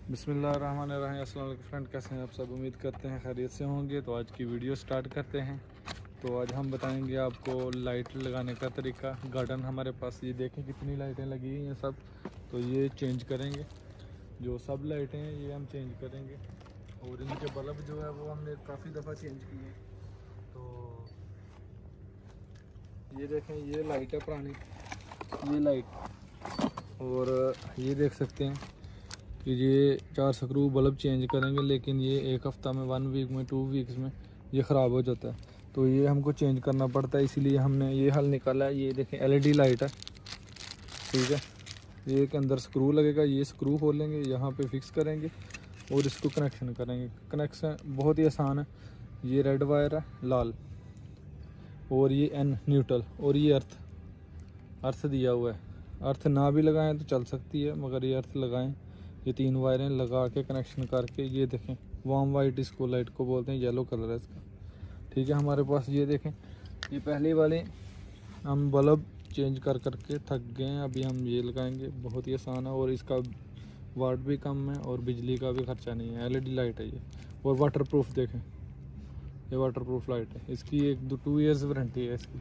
बिस्मिल्लाहिर्रहमानिर्रहीम। अस्सलाम वालेकुम फ्रेंड, कैसे हैं आप सब? उम्मीद करते हैं खैरियत से होंगे। तो आज की वीडियो स्टार्ट करते हैं। तो आज हम बताएंगे आपको लाइट लगाने का तरीका। गार्डन हमारे पास, ये देखें कितनी लाइटें लगी हुई हैं सब। तो ये चेंज करेंगे, जो सब लाइटें हैं ये हम चेंज करेंगे। और इनके बल्ब जो है वो हमने काफ़ी दफ़ा चेंज किए। तो ये देखें, ये लाइट है पुरानी, ये लाइट। और ये देख सकते हैं कि ये 4 स्क्रू बल्ब चेंज करेंगे, लेकिन ये एक हफ़्ता में, 1 वीक में, 2 वीक्स में ये ख़राब हो जाता है। तो ये हमको चेंज करना पड़ता है, इसीलिए हमने ये हल निकाला है। ये देखें LED लाइट है, ठीक है। ये के अंदर स्क्रू लगेगा, ये स्क्रू खोलेंगे, यहाँ पे फिक्स करेंगे और इसको कनेक्शन करेंगे। कनेक्शन बहुत ही आसान है। ये रेड वायर है, लाल, और ये N न्यूट्रल, और ये अर्थ दिया हुआ है। अर्थ ना भी लगाएं तो चल सकती है, मगर ये अर्थ लगाएं। ये 3 वायरें लगा के कनेक्शन करके, ये देखें वार्म वाइट इसको लाइट को बोलते हैं, येलो कलर है इसका, ठीक है। हमारे पास ये देखें, ये पहले वाले हम बल्ब चेंज कर करके थक गए हैं। अभी हम ये लगाएंगे, बहुत ही आसान है और इसका वाट भी कम है और बिजली का भी खर्चा नहीं है। LED लाइट है ये, और वाटर प्रूफ। देखें ये वाटर प्रूफ लाइट है, इसकी 2 ईयर्स वारंटी है इसकी,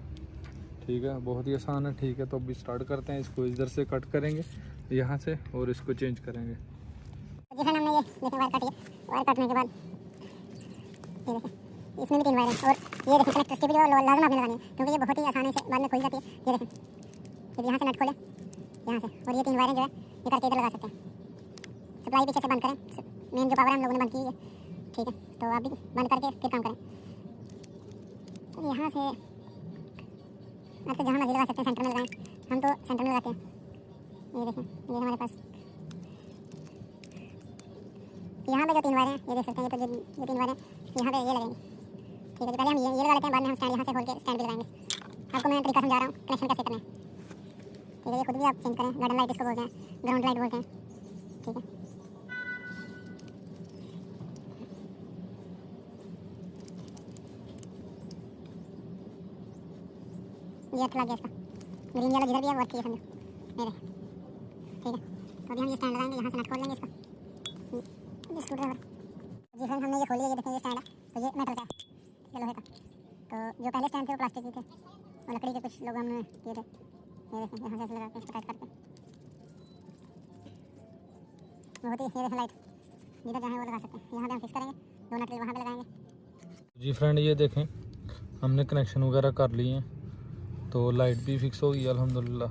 ठीक है। बहुत ही आसान है, ठीक है। तो अभी स्टार्ट करते हैं। इसको इधर से कट करेंगे यहाँ से और इसको चेंज करेंगे। जी फ्रेंड, हमने ये देखें वायर काटी है। वायर काटने के बाद ये देखें, इसमें भी 3 वायर हैं। और ये देखें कनेक्टर की भी जो लाजम आपने लगानी है, क्योंकि ये बहुत ही आसानी से बाद में खुल जाती है। ये देखें, फिर यहाँ से नट खोले, यहाँ से, और ये 3 वायरें जो है ये करके इधर लगा सकते हैं। सप्लाई पीछे से बंद करें, मेन जो पावर हम लोगों ने बंद की है, ठीक है। तो आप भी बंद करके फिर काम करें। तो यहाँ से आप तो जहाँ मर्जी लगा सकते हैं, सेंटर में लगाएं। हम तो सेंटर में लगाते हैं। ये देखें, ये हमारे पास यहाँ पे जो 3 वायर हैं ये देख सकते हैं। ये 3 वायर हैं, यहाँ पे ये लगेंगे, ठीक है। तो पहले हम ये लगा लेते हैं, बाद में हम स्टैंड यहाँ से खोल के स्टैंड भी लगाएंगे। आपको मैं तरीका समझा रहा हूँ कनेक्शन कैसे करना है, ठीक है। ये खुद भी आप चेंज करें। गार्डन लाइट इसको बोलते हैं, ग्राउंड लाइट बोलते हैं, ठीक है। ये अच्छा लग गया इसका, ग्रीन वाला जिधर भी है वो अच्छी है, समझो मेरे, ठीक है। तो अभी हम ये स्टैंड लगाएंगे, यहाँ से नट खोल लेंगे इसका, स्क्रू ड्राइवर। जी फ्रेंड, हमने ये खोली है। ये देखें, ये स्टैंड है, तो ये मेटल का है, ये लोहे का। तो जो पहले स्टैंड थे वो प्लास्टिक के थे, और लकड़ी के कुछ लोग हमने किए थे। ये देखें, यहाँ से लगा के इसको टाइट करके, बहुत ही, ये देखें लाइट जिधर चाहें वो लगा सकते हैं। यहाँ पे हम फिक्स करेंगे, 2 नट वहाँ पे लगाएंगे। जी फ्रेंड, ये देखें हमने कनेक्शन वगैरह कर लिए हैं, तो लाइट भी फिक्स होगी अल्हम्दुलिल्लाह,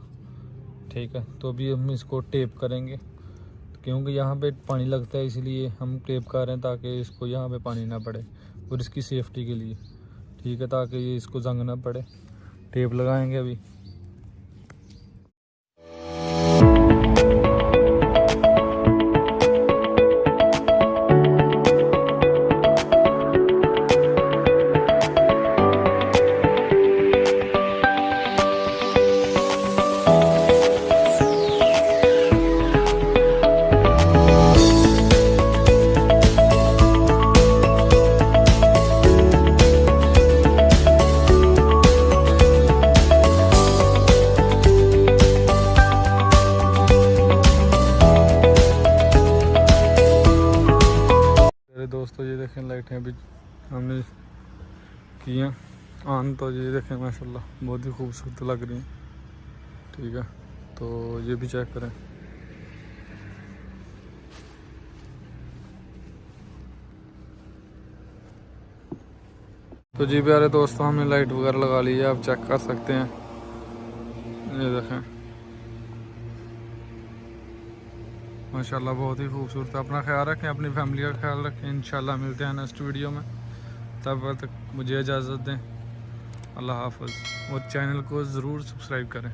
ठीक है। तो अभी हम इसको टेप करेंगे, क्योंकि यहाँ पे पानी लगता है, इसलिए हम टेप कर रहे हैं, ताकि इसको यहाँ पे पानी ना पड़े और इसकी सेफ्टी के लिए, ठीक है, ताकि ये इसको जंग ना पड़े। टेप लगाएंगे अभी। दोस्तों ये देखें लाइटें अभी हमने की हैं ऑन। तो ये देखें माशाल्लाह बहुत ही खूबसूरत लग रही हैं, ठीक है। तो ये भी चेक करें। तो जी प्यारे दोस्तों, हमने लाइट वगैरह लगा ली है, आप चेक कर सकते हैं। ये देखें माशाल्लाह बहुत ही खूबसूरत। अपना ख्याल रखें, अपनी फैमिली का ख्याल रखें। इंशाल्लाह मिलते हैं नेक्स्ट वीडियो में, तब तक मुझे इजाज़त दें। अल्लाह हाफ़िज़, और चैनल को ज़रूर सब्सक्राइब करें।